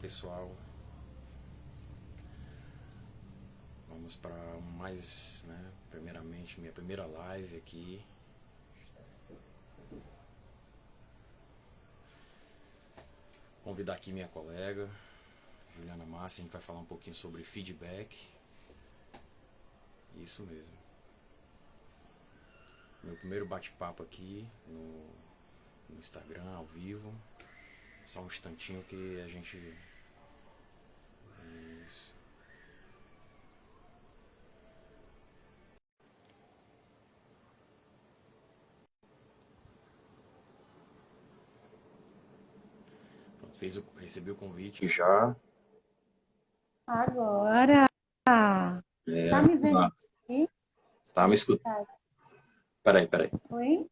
pessoal, vamos para mais, primeiramente, minha primeira live aqui. Convidar aqui minha colega, Juliana Massa, a gente vai falar um pouquinho sobre feedback. Isso mesmo. Meu primeiro bate-papo aqui no Instagram, ao vivo. Só um instantinho que a gente... Isso. Recebi o convite já. Agora, tá me vendo aqui? Tá me escutando? Peraí. Oi?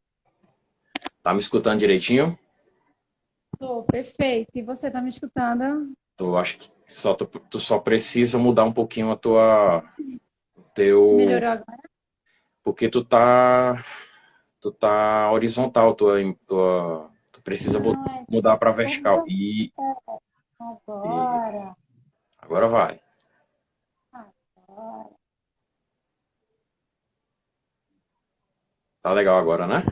Tá me escutando direitinho? Tô, perfeito. E você tá me escutando? Tu acho que tu só precisa mudar um pouquinho teu, Melhorou agora? porque tu tá horizontal, tu precisa Não, mudar para tudo vertical. E isso. agora. Agora vai. Agora. Tá legal agora, né?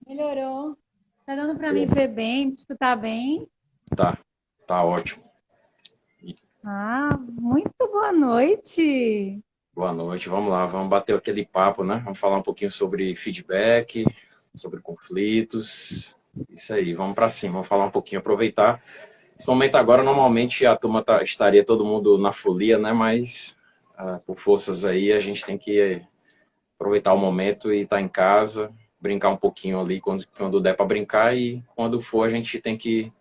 Melhorou. Tá dando pra mim ver bem, me escutar bem? Tá. Tá ótimo. Ah, muito boa noite. Boa noite. Vamos lá, vamos bater aquele papo, né? Vamos falar um pouquinho sobre feedback, sobre conflitos. Isso aí, vamos para cima, vamos falar um pouquinho, aproveitar. Esse momento agora, normalmente a turma estaria todo mundo na folia, né? Mas por forças aí, a gente tem que aproveitar o momento e estar em casa, brincar um pouquinho ali quando der para brincar, e quando for a gente tem que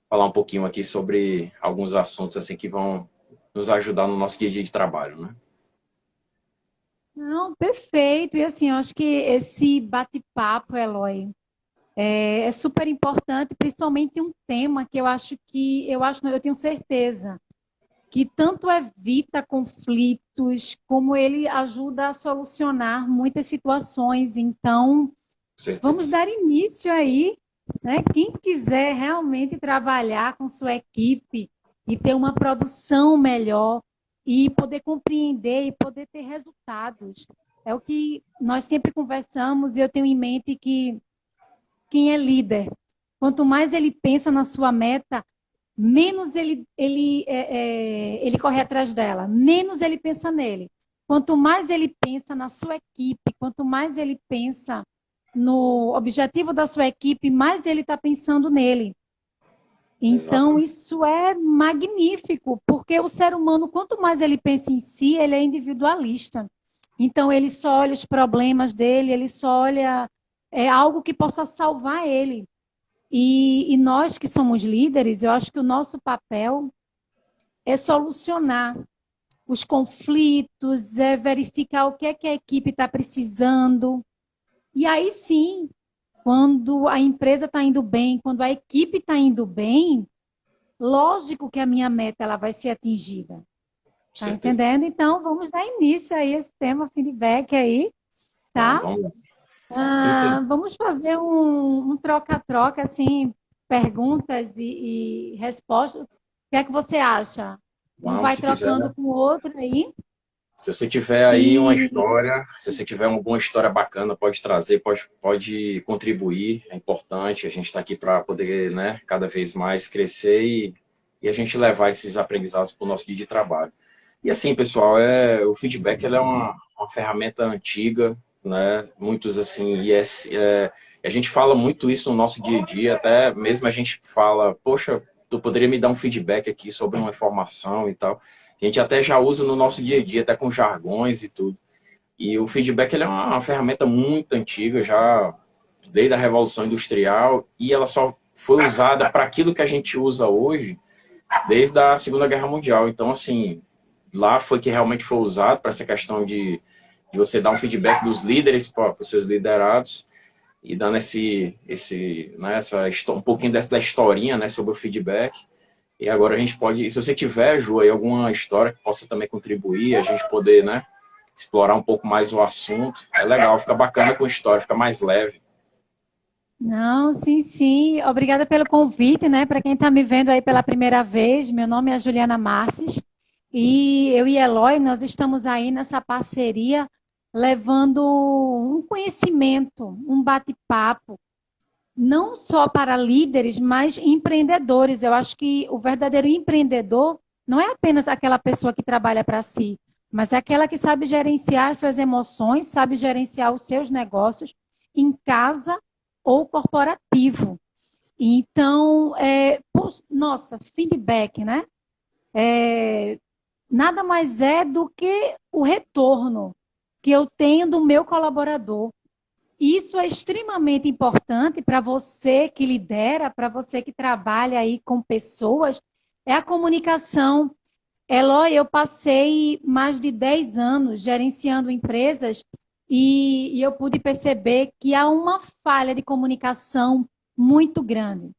falar um pouquinho aqui sobre alguns assuntos assim que vão nos ajudar no nosso dia a dia de trabalho, né? Não, perfeito. E assim, eu acho que esse bate-papo, Eloy, é super importante, principalmente um tema que não, eu tenho certeza que tanto evita conflitos, como ele ajuda a solucionar muitas situações. Então, Com vamos certeza. dar início aí, né? Quem quiser realmente trabalhar com sua equipe e ter uma produção melhor e poder compreender e poder ter resultados. É o que nós sempre conversamos e eu tenho em mente que quem é líder, quanto mais ele pensa na sua meta, menos ele corre atrás dela, menos ele pensa nele. Quanto mais ele pensa na sua equipe, quanto mais ele pensa no objetivo da sua equipe, mais ele está pensando nele. Então, Exatamente. isso é magnífico, porque o ser humano, quanto mais ele pensa em si, ele é individualista. Então, ele só olha os problemas dele, ele só olha algo que possa salvar ele. E nós que somos líderes, eu acho que o nosso papel é solucionar os conflitos, é verificar o que a equipe está precisando. E aí sim, quando a empresa está indo bem, quando a equipe está indo bem, lógico que a minha meta ela vai ser atingida. Com Tá certeza. entendendo? Então, vamos dar início aí a esse tema, feedback aí, tá? Vamos lá. Então, Vamos fazer um troca-troca, assim, perguntas e respostas. O que é que você acha? Um vamos, vai se quiser. trocando com o outro aí. Se você tiver aí uma E história, se você tiver alguma história bacana, pode trazer, pode contribuir, é importante. A gente está aqui para poder, né, cada vez mais crescer e a gente levar esses aprendizados para o nosso dia de trabalho. E assim, pessoal, o feedback ele é uma ferramenta antiga, né? Muitos assim, a gente fala muito isso no nosso dia a dia, até mesmo a gente fala, poxa, tu poderia me dar um feedback aqui sobre uma informação e tal. A gente até já usa no nosso dia a dia, até com jargões e tudo. E o feedback ele é uma ferramenta muito antiga, já desde a Revolução Industrial, e ela só foi usada para aquilo que a gente usa hoje desde a Segunda Guerra Mundial. Então, assim, lá foi que realmente foi usado para essa questão de você dar um feedback dos líderes para os seus liderados e dando um pouquinho da historinha, né, sobre o feedback. E agora a gente pode, se você tiver, Ju, aí alguma história que possa também contribuir, a gente poder, né, explorar um pouco mais o assunto. É legal, fica bacana com história, fica mais leve. Não, sim, sim. Obrigada pelo convite, né? Para quem está me vendo aí pela primeira vez, meu nome é Juliana Marques e eu e Eloy, nós estamos aí nessa parceria levando um conhecimento, um bate-papo, não só para líderes, mas empreendedores. Eu acho que o verdadeiro empreendedor não é apenas aquela pessoa que trabalha para si, mas é aquela que sabe gerenciar as suas emoções, sabe gerenciar os seus negócios em casa ou corporativo. Então, nossa, feedback, né? É, nada mais é do que o retorno que eu tenho do meu colaborador. Isso é extremamente importante para você que lidera, para você que trabalha aí com pessoas, é a comunicação. Eloy, eu passei mais de 10 anos gerenciando empresas e eu pude perceber que há uma falha de comunicação muito grande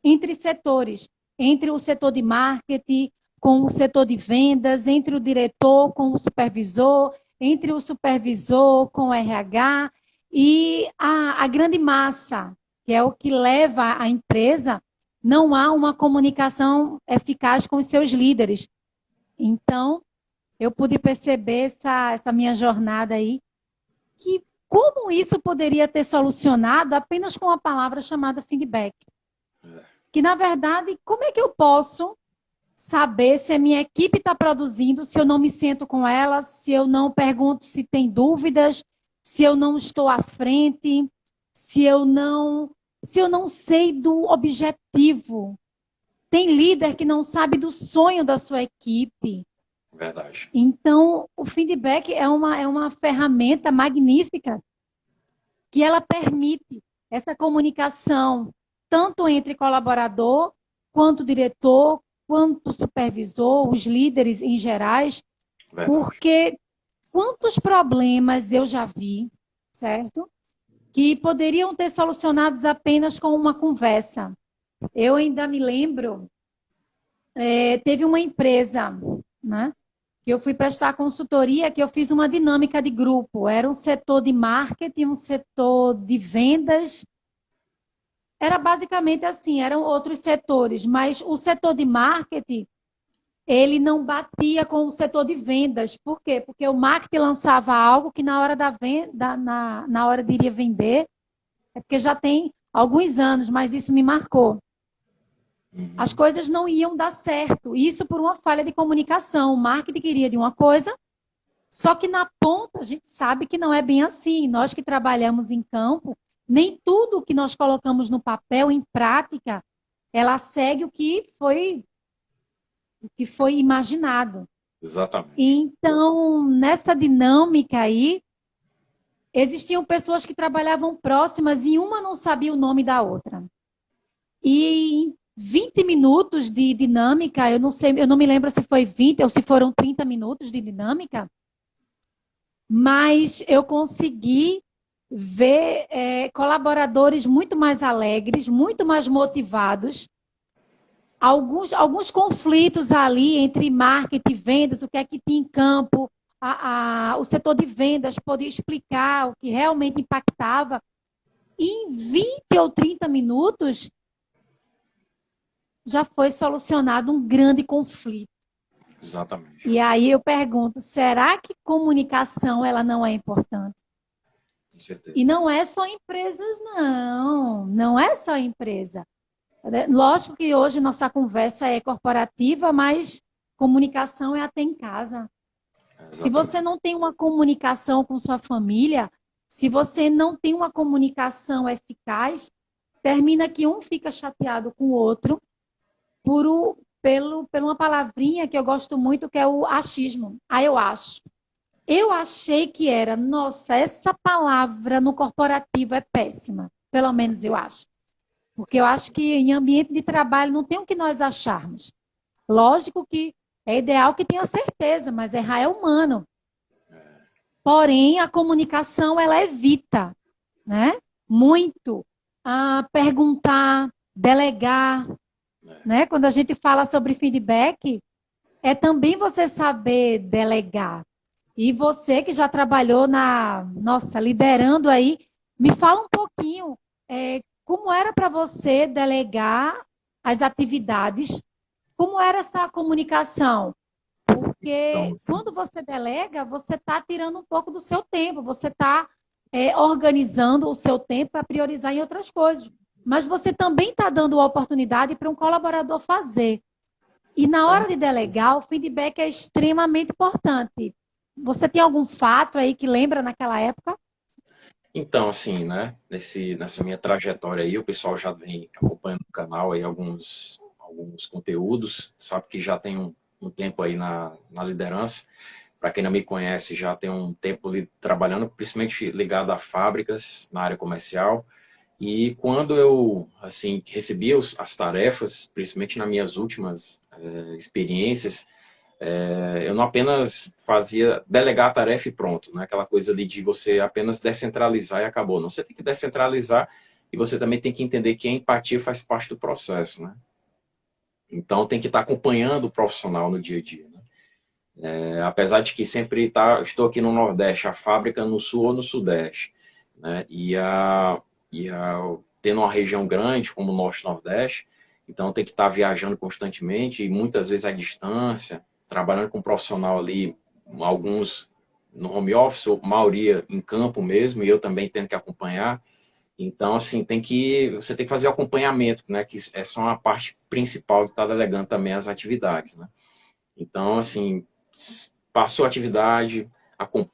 entre setores, entre o setor de marketing com o setor de vendas, entre o diretor com o supervisor, entre o supervisor com o RH e a grande massa, que é o que leva a empresa, não há uma comunicação eficaz com os seus líderes. Então, eu pude perceber essa minha jornada aí, que como isso poderia ter solucionado apenas com a palavra chamada feedback. Que, na verdade, como é que eu posso saber se a minha equipe está produzindo, se eu não me sento com ela, se eu não pergunto se tem dúvidas, se eu não estou à frente, se eu não sei do objetivo. Tem líder que não sabe do sonho da sua equipe. Verdade. Então, o feedback é uma ferramenta magnífica que ela permite essa comunicação tanto entre colaborador, quanto diretor, quanto supervisor, os líderes em gerais, Verdade. porque quantos problemas eu já vi, certo? Que poderiam ter solucionados apenas com uma conversa. Eu ainda me lembro, teve uma empresa, né? Que eu fui prestar consultoria, que eu fiz uma dinâmica de grupo. Era um setor de marketing, um setor de vendas. Era basicamente assim, eram outros setores, mas o setor de marketing, ele não batia com o setor de vendas. Por quê? Porque o marketing lançava algo que na hora da venda, na hora de iria vender, é porque já tem alguns anos, mas isso me marcou. As coisas não iam dar certo. Isso por uma falha de comunicação. O marketing queria de uma coisa, só que na ponta a gente sabe que não é bem assim. Nós que trabalhamos em campo, nem tudo que nós colocamos no papel, em prática, ela segue o que foi imaginado. Exatamente. Então, nessa dinâmica aí, existiam pessoas que trabalhavam próximas e uma não sabia o nome da outra. E em 20 minutos de dinâmica, eu não sei, eu não me lembro se foi 20 ou se foram 30 minutos de dinâmica, mas eu consegui ver colaboradores muito mais alegres, muito mais motivados. Alguns conflitos ali entre marketing e vendas, o que é que tinha em campo, o setor de vendas podia explicar o que realmente impactava. E em 20 ou 30 minutos, já foi solucionado um grande conflito. Exatamente. E aí eu pergunto, será que comunicação ela não é importante? Com certeza. E não é só empresas, não. Não é só empresa. Lógico que hoje nossa conversa é corporativa, mas comunicação é até em casa. Se você não tem uma comunicação com sua família, se você não tem uma comunicação eficaz, termina que um fica chateado com o outro por uma palavrinha que eu gosto muito, que é o achismo. Aí eu acho. Eu achei que era, nossa, essa palavra no corporativo é péssima. Pelo menos eu acho. Porque eu acho que em ambiente de trabalho não tem o que nós acharmos. Lógico que é ideal que tenha certeza, mas errar é humano. Porém, a comunicação, ela evita, né? Muito perguntar, delegar, né? Quando a gente fala sobre feedback, é também você saber delegar. E você que já trabalhou liderando aí, me fala um pouquinho como era para você delegar as atividades? Como era essa comunicação? Então, Porque assim, quando você delega, você está tirando um pouco do seu tempo, você está organizando o seu tempo para priorizar em outras coisas. Mas você também está dando a oportunidade para um colaborador fazer. E na hora de delegar, o feedback é extremamente importante. Você tem algum fato aí que lembra naquela época? então, assim, né, nessa minha trajetória aí, o pessoal já vem acompanhando o canal aí alguns conteúdos, sabe que já tem um tempo aí na liderança. Para quem não me conhece, já tem um tempo trabalhando, principalmente ligado a fábricas na área comercial. E quando eu, assim, recebi as tarefas, principalmente nas minhas últimas experiências, eu não apenas fazia delegar a tarefa e pronto, né? Aquela coisa ali de você apenas descentralizar e acabou. Não, você tem que descentralizar e você também tem que entender que a empatia faz parte do processo, né? Então tem que estar acompanhando o profissional no dia a dia, né? Apesar de que sempre estou aqui no Nordeste, a fábrica no Sul ou no Sudeste, né? Tendo uma região grande como o Norte e Nordeste, então tem que estar viajando constantemente e muitas vezes à distância, trabalhando com um profissional ali, alguns no home office, ou maioria em campo mesmo, e eu também tendo que acompanhar. Então, assim, você tem que fazer o acompanhamento, né? Que essa é uma parte principal de estar delegando também as atividades, né? Então, assim, passou a atividade,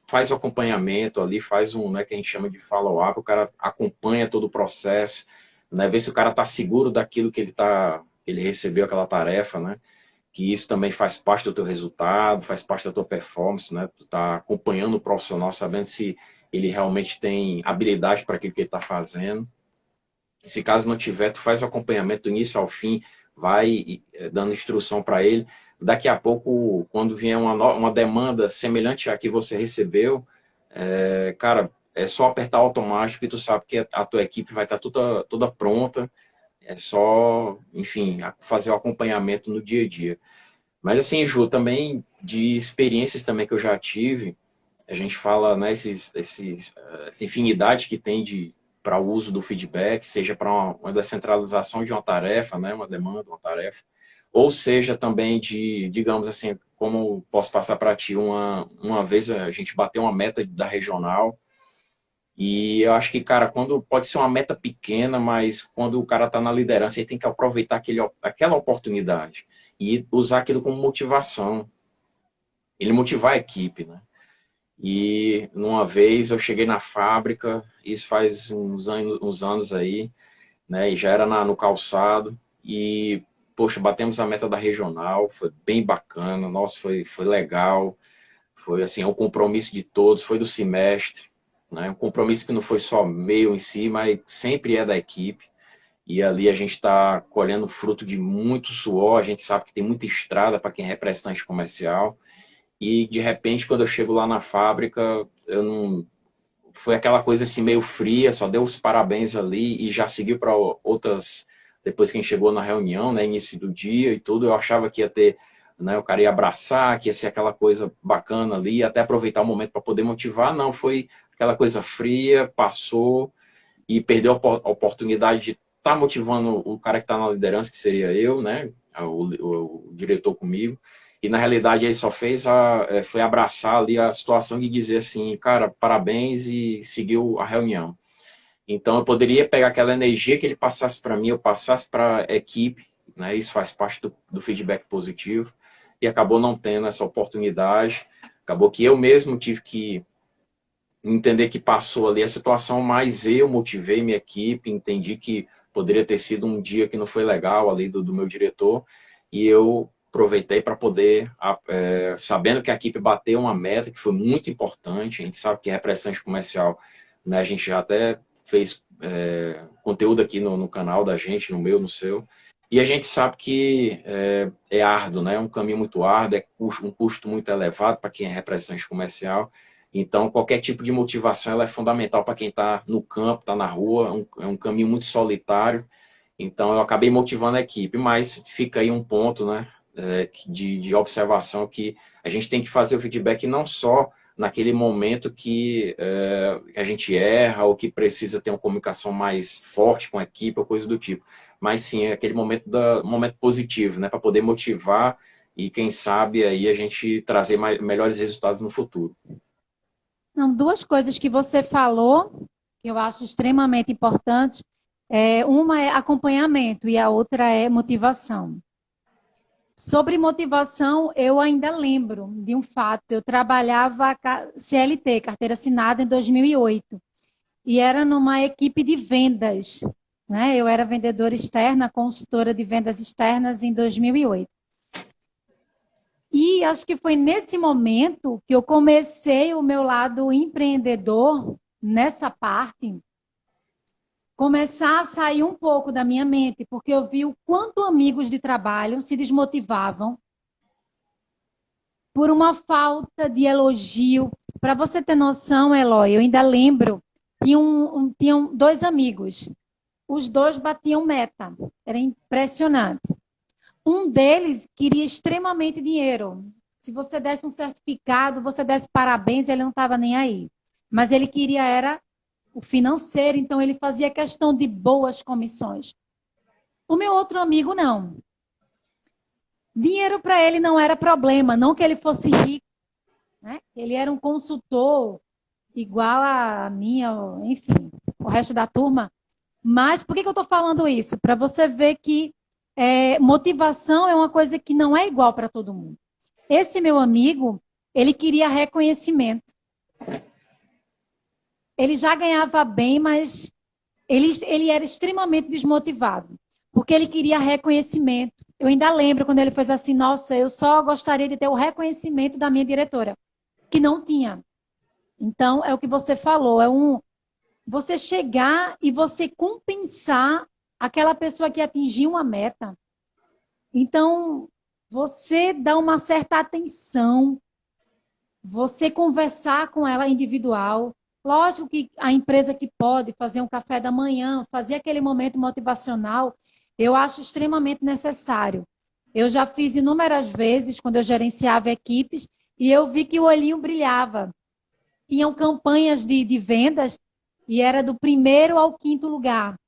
faz o acompanhamento ali, faz um, né, que a gente chama de follow-up, o cara acompanha todo o processo, né, vê se o cara está seguro daquilo que ele recebeu aquela tarefa, né, que isso também faz parte do teu resultado, faz parte da tua performance, né, tu tá acompanhando o profissional, sabendo se ele realmente tem habilidade para aquilo que ele está fazendo. Se caso não tiver, tu faz o acompanhamento do início ao fim, vai dando instrução para ele. Daqui a pouco, quando vier uma demanda semelhante à que você recebeu, cara, é só apertar automático e tu sabe que a tua equipe vai estar toda pronta. É só, enfim, fazer o acompanhamento no dia a dia. Mas assim, Ju, também de experiências também que eu já tive, a gente fala, né, essa infinidade que tem para o uso do feedback, seja para uma descentralização de uma tarefa, né, uma demanda, uma tarefa, ou seja também digamos assim, como posso passar para ti, uma vez a gente bateu uma meta da regional, e eu acho que, cara, quando pode ser uma meta pequena, mas quando o cara está na liderança, ele tem que aproveitar aquela oportunidade e usar aquilo como motivação, ele motivar a equipe, né? E numa vez eu cheguei na fábrica, isso faz uns anos aí, né? E já era no calçado. E, poxa, batemos a meta da regional, foi bem bacana, nossa, foi legal. Foi assim, é um compromisso de todos, foi do semestre, né? Um compromisso que não foi só meu em si, mas sempre é da equipe. E ali a gente está colhendo fruto de muito suor, a gente sabe que tem muita estrada para quem é representante comercial. E de repente, quando eu chego lá na fábrica, eu não. Foi aquela coisa assim meio fria, só deu os parabéns ali e já seguiu para outras. Depois que a gente chegou na reunião, né, início do dia e tudo, eu achava que ia ter, né, o cara ia abraçar, que ia ser aquela coisa bacana ali, até aproveitar o momento para poder motivar. Não, foi aquela coisa fria, passou e perdeu a oportunidade de estar tá motivando o cara que está na liderança, que seria eu, né, o diretor comigo. E na realidade ele só foi abraçar ali a situação e dizer assim, cara, parabéns e seguiu a reunião. Então eu poderia pegar aquela energia que ele passasse para mim, eu passasse para a equipe, né? Isso faz parte do feedback positivo e acabou não tendo essa oportunidade. Acabou que eu mesmo tive que entender que passou ali a situação, mas eu motivei minha equipe, entendi que poderia ter sido um dia que não foi legal ali do meu diretor e eu aproveitei para poder, sabendo que a equipe bateu uma meta que foi muito importante, a gente sabe que representante comercial, né, a gente já até fez conteúdo aqui no canal da gente, no meu, no seu, e a gente sabe que é árduo, né, é um caminho muito árduo, um custo muito elevado para quem é representante comercial, então qualquer tipo de motivação ela é fundamental para quem está no campo, está na rua, é um caminho muito solitário, então eu acabei motivando a equipe, mas fica aí um ponto, né, de observação que a gente tem que fazer o feedback não só naquele momento que a gente erra ou que precisa ter uma comunicação mais forte com a equipe ou coisa do tipo. Mas sim, é aquele momento, momento positivo, né? Para poder motivar e, quem sabe, aí a gente trazer melhores resultados no futuro. Não, duas coisas que você falou, que eu acho extremamente importantes. Uma é acompanhamento e a outra é motivação. Sobre motivação, eu ainda lembro de um fato. Eu trabalhava CLT, carteira assinada, em 2008. E era numa equipe de vendas, né? Eu era vendedora externa, consultora de vendas externas em 2008. E acho que foi nesse momento que eu comecei o meu lado empreendedor, nessa parte, começar a sair um pouco da minha mente, porque eu vi o quanto amigos de trabalho se desmotivavam por uma falta de elogio. Para você ter noção, Eloy, eu ainda lembro, tinham dois amigos. Os dois batiam meta. Era impressionante. Um deles queria extremamente dinheiro. Se você desse um certificado, você desse parabéns, ele não estava nem aí. Mas ele queria era o financeiro, então ele fazia questão de boas comissões. O meu outro amigo não. Dinheiro para ele não era problema, não que ele fosse rico, né? Ele era um consultor igual a minha, enfim, o resto da turma. Mas por que eu estou falando isso? Para você ver que motivação é uma coisa que não é igual para todo mundo. Esse meu amigo, ele queria reconhecimento. Ele já ganhava bem, mas ele era extremamente desmotivado, porque ele queria reconhecimento. Eu ainda lembro quando ele fez assim, nossa, eu só gostaria de ter o reconhecimento da minha diretora, que não tinha. Então, é o que você falou, você chegar e você compensar aquela pessoa que atingiu uma meta. Então, você dá uma certa atenção, você conversar com ela individual. Lógico que a empresa que pode fazer um café da manhã, fazer aquele momento motivacional, eu acho extremamente necessário. Eu já fiz inúmeras vezes quando eu gerenciava equipes e eu vi que o olhinho brilhava. Tinham campanhas de vendas e era do primeiro ao quinto lugar.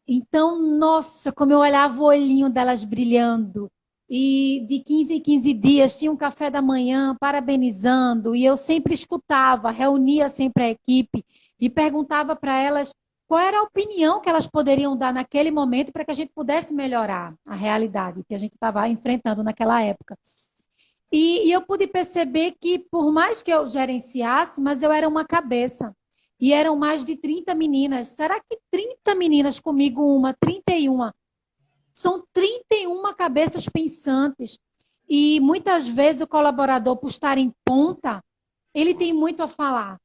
Então, nossa, como eu olhava o olhinho delas brilhando. E de 15 em 15 dias tinha um café da manhã parabenizando. E eu sempre escutava, reunia sempre a equipe e perguntava para elas qual era a opinião que elas poderiam dar naquele momento para que a gente pudesse melhorar a realidade que a gente estava enfrentando naquela época. E eu pude perceber que, por mais que eu gerenciasse, mas eu era uma cabeça. E eram mais de 30 meninas. Será que 30 meninas comigo, 31? São 31 cabeças pensantes. E muitas vezes o colaborador, por estar em ponta, ele tem muito a falar.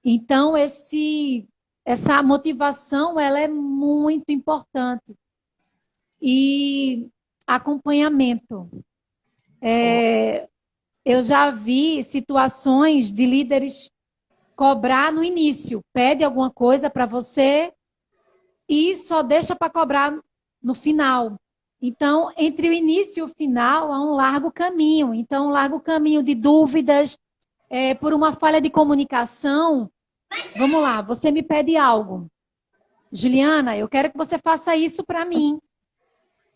Então, essa motivação, ela é muito importante. E acompanhamento. Eu já vi situações de líderes cobrar no início, pede alguma coisa para você e só deixa para cobrar no final. Então, entre o início e o final, há um largo caminho. Então, um largo caminho de dúvidas, por uma falha de comunicação. Vamos lá, você me pede algo. Juliana, eu quero que você faça isso para mim.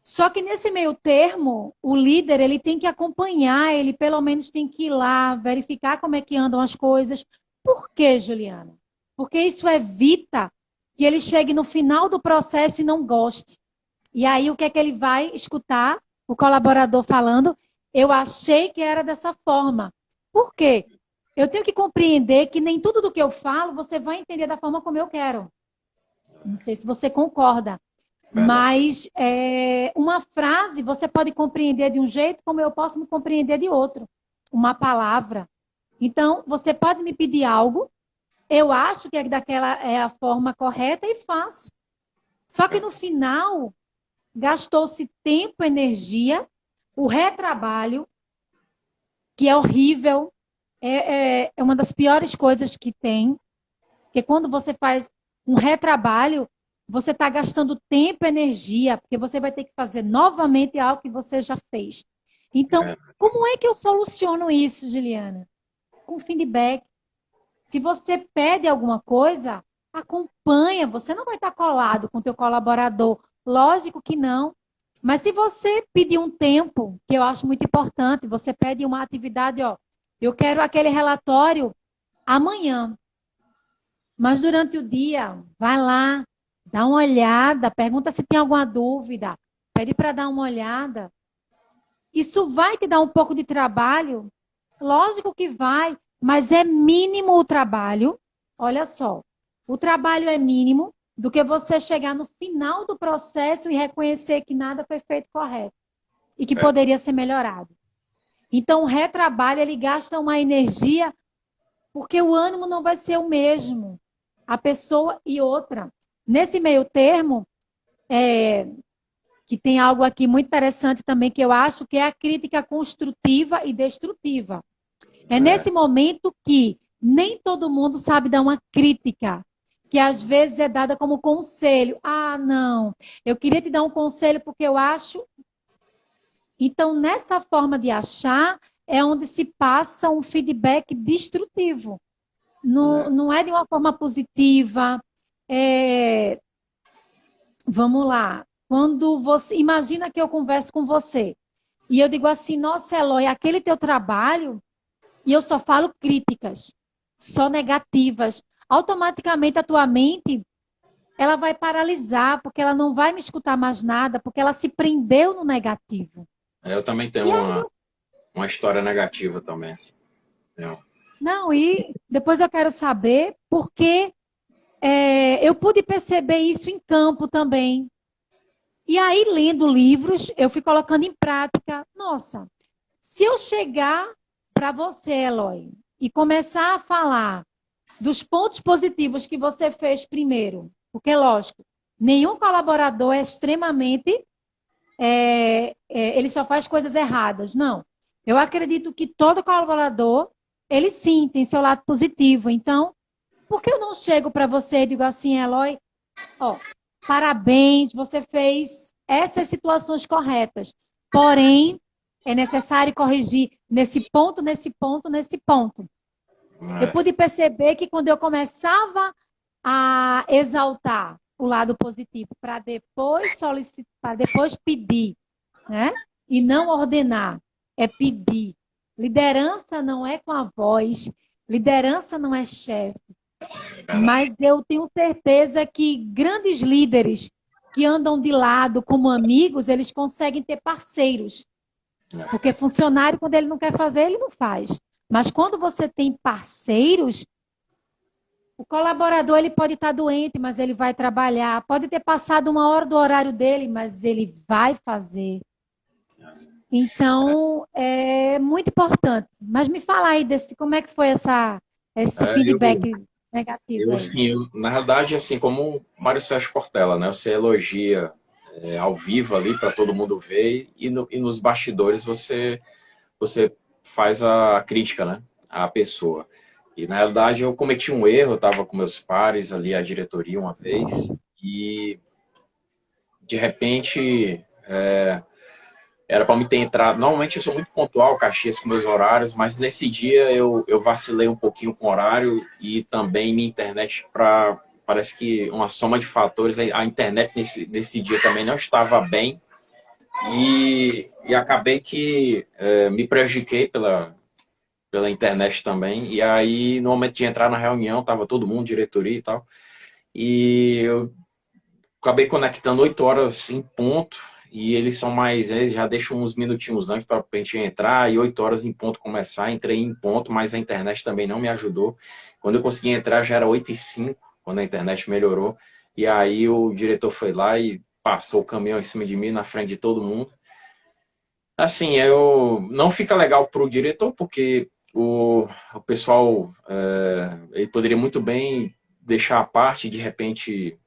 Só que nesse meio termo, o líder ele tem que acompanhar, ele pelo menos tem que ir lá, verificar como é que andam as coisas. Por quê, Juliana? Porque isso evita que ele chegue no final do processo e não goste. E aí o que é que ele vai escutar? O colaborador falando, eu achei que era dessa forma. Por quê? Eu tenho que compreender que nem tudo do que eu falo você vai entender da forma como eu quero. Não sei se você concorda. Mas uma frase você pode compreender de um jeito, como eu posso me compreender de outro. Uma palavra. Então, você pode me pedir algo, eu acho que daquela é a forma correta e faço. Só que no final, gastou-se tempo, energia, o retrabalho, que é horrível, é uma das piores coisas que tem, porque quando você faz um retrabalho, você está gastando tempo e energia, porque você vai ter que fazer novamente algo que você já fez. Então, como é que eu soluciono isso, Juliana? com feedback. Se você pede alguma coisa, acompanha. Você não vai estar colado com o teu colaborador. Lógico que não. Mas se você pedir um tempo, que eu acho muito importante, você pede uma atividade, ó, eu quero aquele relatório amanhã. Mas durante o dia, vai lá, dá uma olhada, pergunta se tem alguma dúvida, pede para dar uma olhada. Isso vai te dar um pouco de trabalho? Lógico que vai, mas é mínimo o trabalho. Olha só, o trabalho é mínimo do que você chegar no final do processo e reconhecer que nada foi feito correto e que poderia ser melhorado. Então, o retrabalho, ele gasta uma energia porque o ânimo não vai ser o mesmo. A pessoa e outra. Nesse meio termo, que tem algo aqui muito interessante também, que eu acho que é a crítica construtiva e destrutiva. É nesse momento que nem todo mundo sabe dar uma crítica, que às vezes é dada como conselho. Ah, não, eu queria te dar um conselho porque eu acho... Então, nessa forma de achar, é onde se passa um feedback destrutivo. Não é de uma forma positiva. Vamos lá. Quando você... Imagina que eu converso com você e eu digo assim, nossa, Eloy, aquele teu trabalho, e eu só falo críticas, só negativas. Automaticamente a tua mente, ela vai paralisar, porque ela não vai me escutar mais nada, porque ela se prendeu no negativo. Eu também tenho uma história negativa também. Assim. Não, e depois eu quero saber porque eu pude perceber isso em campo também. E aí, lendo livros, eu fui colocando em prática. Nossa, se eu chegar para você, Eloy, e começar a falar dos pontos positivos que você fez primeiro, porque, lógico, nenhum colaborador é extremamente... ele só faz coisas erradas. Não. Eu acredito que todo colaborador, ele sim tem seu lado positivo. Então, por que eu não chego para você e digo assim, Eloy, ó, parabéns, você fez essas situações corretas. Porém, é necessário corrigir nesse ponto, nesse ponto, nesse ponto. Eu pude perceber que quando eu começava a exaltar o lado positivo para depois solicitar, para depois pedir, né? E não ordenar, é pedir. Liderança não é com a voz, liderança não é chefe. Mas eu tenho certeza que grandes líderes que andam de lado como amigos, eles conseguem ter parceiros. Porque funcionário, quando ele não quer fazer, ele não faz. Mas quando você tem parceiros, o colaborador ele pode estar doente, mas ele vai trabalhar. Pode ter passado uma hora do horário dele, mas ele vai fazer. Então, é muito importante. Mas me fala aí como é que foi esse feedback negativo aí. Na realidade, assim, como o Mário Sérgio Cortella, né? Você elogia ao vivo ali para todo mundo ver e nos bastidores você faz a crítica, né? À pessoa. E, na realidade, eu cometi um erro, eu estava com meus pares ali, a diretoria uma vez, e, de repente, era para me ter entrado... Normalmente, eu sou muito pontual, Caxias, com meus horários, mas nesse dia eu vacilei um pouquinho com o horário e também minha internet, parece que uma soma de fatores, a internet nesse dia também não estava bem e acabei que me prejudiquei pela internet também. E aí, no momento de entrar na reunião, tava todo mundo, diretoria e tal. E eu acabei conectando 8 horas em ponto. E eles já deixam uns minutinhos antes para a gente entrar. E 8 horas em ponto começar. Entrei em ponto, mas a internet também não me ajudou. Quando eu consegui entrar, já era 8h05, quando a internet melhorou. E aí o diretor foi lá e passou o caminhão em cima de mim, na frente de todo mundo. Assim, não fica legal para o diretor, porque o pessoal ele poderia muito bem deixar a parte e de repente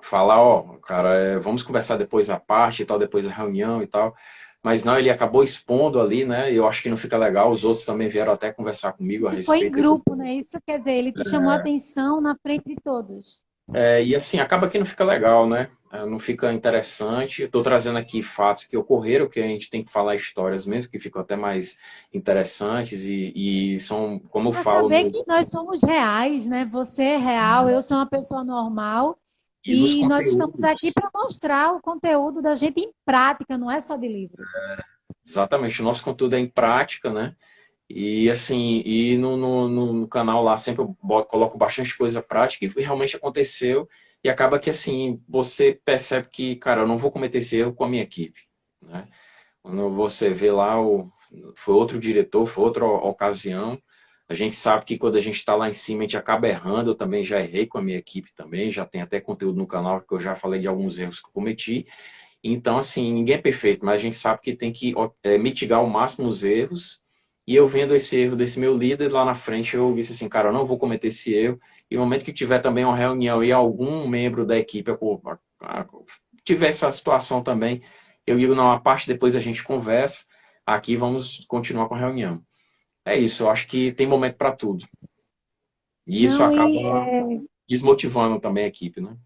falar, ó, cara, vamos conversar depois a parte e tal, depois da reunião e tal. Mas não, ele acabou expondo ali, né? Eu acho que não fica legal. Os outros também vieram até conversar comigo a Isso foi em respeito. grupo, né? Isso quer dizer, ele te chamou a atenção na frente de todos. E assim, acaba que não fica legal, né? Não fica interessante. Eu tô trazendo aqui fatos que ocorreram, que a gente tem que falar histórias mesmo, que ficam até mais interessantes e são, como eu Para falo saber nos, que nós somos reais, né? Você é real, eu sou uma pessoa normal e nos e nós estamos aqui conteúdos. para mostrar o conteúdo da gente em prática, não é só de livros. Exatamente, o nosso conteúdo é em prática, né? E assim, no canal lá sempre eu coloco bastante coisa prática e realmente aconteceu. E acaba que assim, você percebe que, cara, eu não vou cometer esse erro com a minha equipe, né? Quando você vê lá, foi outro diretor, foi outra ocasião. A gente sabe que quando a gente está lá em cima, a gente acaba errando. Eu também já errei com a minha equipe também, já tem até conteúdo no canal que eu já falei de alguns erros que eu cometi. Então, assim, ninguém é perfeito, mas a gente sabe que tem que mitigar ao máximo os erros. E eu vendo esse erro desse meu líder lá na frente, eu disse assim, cara, eu não vou cometer esse erro. E no momento que tiver também uma reunião e algum membro da equipe tiver essa situação também, eu digo, não, a parte depois a gente conversa, aqui vamos continuar com a reunião. É isso, eu acho que tem momento para tudo. E isso Não, acaba desmotivando também a equipe, né?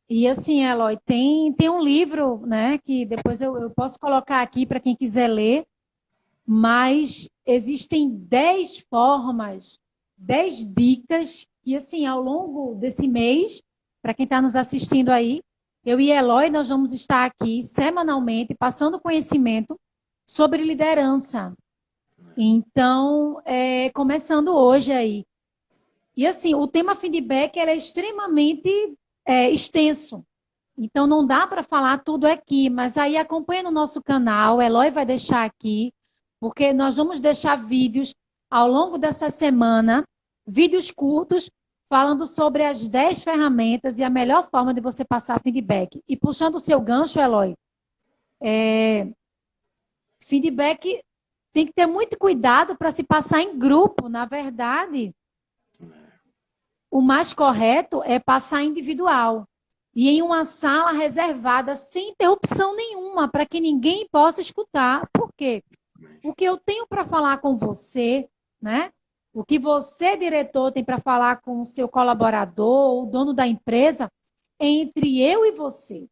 e assim, Eloy, tem um livro, né, que depois eu posso colocar aqui para quem quiser ler, mas existem 10 formas, 10 dicas que, assim, ao longo desse mês, para quem está nos assistindo aí, eu e Eloy, nós vamos estar aqui semanalmente passando conhecimento sobre liderança. Então, começando hoje aí. E assim, o tema feedback ele é extremamente extenso. Então, não dá para falar tudo aqui, mas aí acompanha no nosso canal, o Eloy vai deixar aqui, porque nós vamos deixar vídeos ao longo dessa semana, vídeos curtos, falando sobre as 10 ferramentas e a melhor forma de você passar feedback. E puxando o seu gancho, Eloy, feedback tem que ter muito cuidado para se passar em grupo. Na verdade, o mais correto é passar individual e em uma sala reservada sem interrupção nenhuma para que ninguém possa escutar. Por quê? O que eu tenho para falar com você, né? O que você, diretor, tem para falar com o seu colaborador, o dono da empresa, é entre eu e você.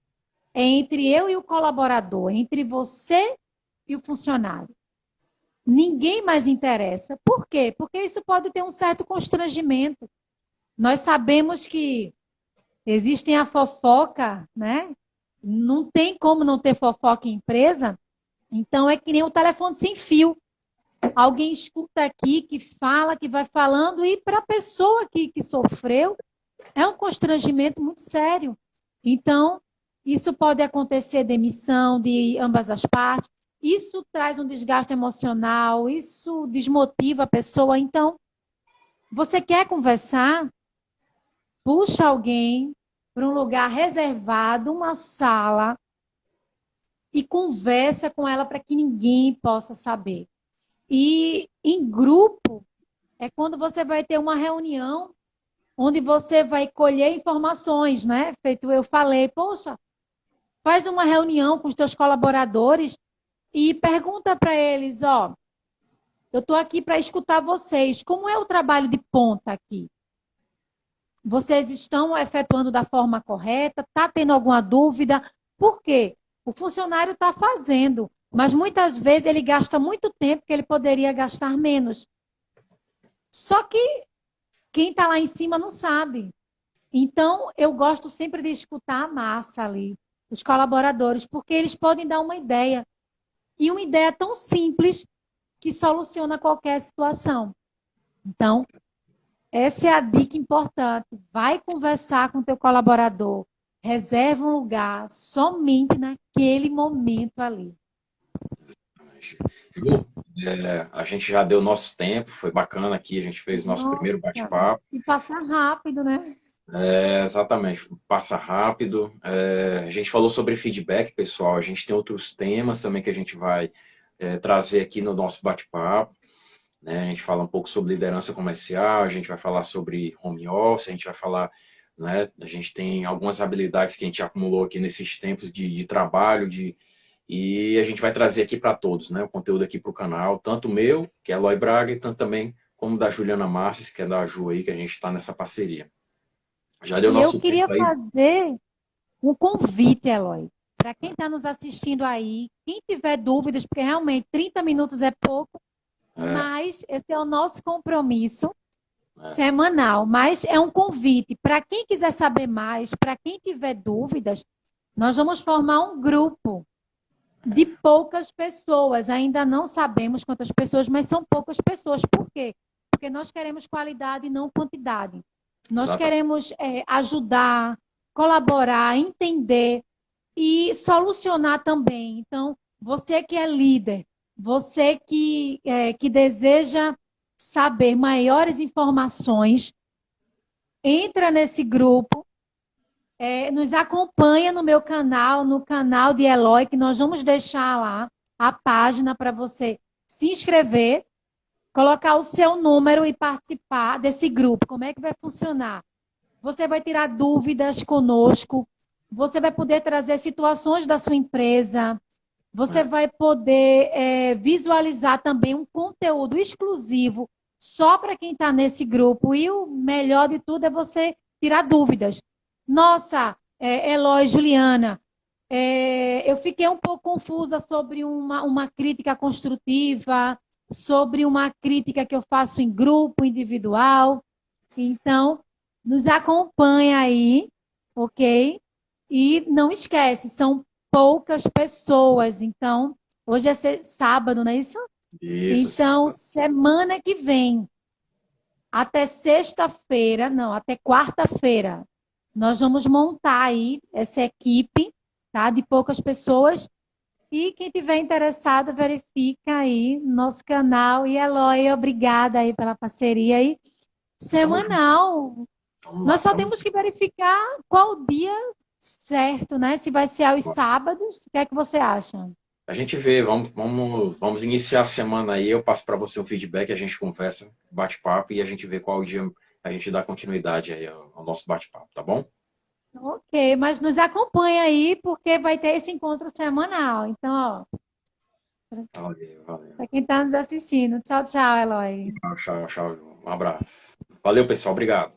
É entre eu e o colaborador, é entre você e o funcionário. Ninguém mais interessa. Por quê? Porque isso pode ter um certo constrangimento. Nós sabemos que existem a fofoca, né? Não tem como não ter fofoca em empresa. Então é que nem o telefone sem fio. Alguém escuta aqui que fala, que vai falando, e para a pessoa que sofreu, é um constrangimento muito sério. Então, isso pode acontecer demissão de ambas as partes. Isso traz um desgaste emocional, isso desmotiva a pessoa. Então, você quer conversar? Puxa alguém para um lugar reservado, uma sala, e conversa com ela para que ninguém possa saber. E em grupo é quando você vai ter uma reunião onde você vai colher informações, né? Feito eu falei, poxa, faz uma reunião com os teus colaboradores e pergunta para eles, ó, eu estou aqui para escutar vocês. Como é o trabalho de ponta aqui? Vocês estão efetuando da forma correta? Está tendo alguma dúvida? Por quê? O funcionário está fazendo, mas muitas vezes ele gasta muito tempo que ele poderia gastar menos. Só que quem está lá em cima não sabe. Então, eu gosto sempre de escutar a massa ali, os colaboradores, porque eles podem dar uma ideia. E uma ideia tão simples que soluciona qualquer situação. Então, essa é a dica importante. Vai conversar com o teu colaborador. Reserva um lugar somente naquele momento ali. Ju, a gente já deu nosso tempo, foi bacana aqui, a gente fez nosso Nossa, primeiro bate-papo. e passa rápido, né? Exatamente, passa rápido. A gente falou sobre feedback, pessoal. A gente tem outros temas também que a gente vai trazer aqui no nosso bate-papo, né? A gente fala um pouco sobre liderança comercial, a gente vai falar sobre home office, a gente vai falar, né? A gente tem algumas habilidades que a gente acumulou aqui nesses tempos de trabalho, e a gente vai trazer aqui para todos, né? O conteúdo aqui para o canal, tanto o meu, que é Eloy Braga, e tanto também como da Juliana Masses, que é da Ju aí, que a gente está nessa parceria. Já deu E eu nosso queria tempo aí. fazer um convite, Eloy, para quem está nos assistindo aí, quem tiver dúvidas, porque realmente 30 minutos é pouco, É, mas esse é o nosso compromisso é, semanal. Mas é um convite para quem quiser saber mais, para quem tiver dúvidas, nós vamos formar um grupo de poucas pessoas. Ainda não sabemos quantas pessoas, mas são poucas pessoas. Por quê? Porque nós queremos qualidade e não quantidade. Nós exatamente. queremos ajudar, colaborar, entender e solucionar também. Então, você que é líder, você que deseja saber maiores informações, entra nesse grupo, nos acompanha no meu canal, no canal de Eloy, que nós vamos deixar lá a página para você se inscrever, colocar o seu número e participar desse grupo. Como é que vai funcionar? Você vai tirar dúvidas conosco, você vai poder trazer situações da sua empresa, você É, vai poder visualizar também um conteúdo exclusivo só para quem está nesse grupo. E o melhor de tudo é você tirar dúvidas. Nossa, Eloy, Juliana, eu fiquei um pouco confusa sobre uma crítica construtiva, sobre uma crítica que eu faço em grupo, individual. Então, nos acompanha aí, ok? E não esquece, são poucas pessoas. Então, hoje é sábado, não é isso? isso, Então, sábado. semana que vem, até sexta-feira, não, até quarta-feira, nós vamos montar aí essa equipe, tá? De poucas pessoas. E quem tiver interessado, verifica aí no nosso canal. E Eloy, obrigada aí pela parceria aí. Tamo junto. Semanal. Vamos lá, Nós só tamo temos que junto. verificar qual o dia certo, né? Se vai ser aos sábados. O que é que você acha? A gente vê, vamos iniciar a semana aí. Eu passo para você o feedback, a gente conversa, bate-papo e a gente vê qual dia a gente dá continuidade aí ao nosso bate-papo, tá bom? Ok, mas nos acompanha aí, porque vai ter esse encontro semanal. Então, ó, Valeu, valeu. para quem está nos assistindo. Tchau, tchau, Eloy. Tchau, tchau, tchau. Um abraço. Valeu, pessoal. Obrigado.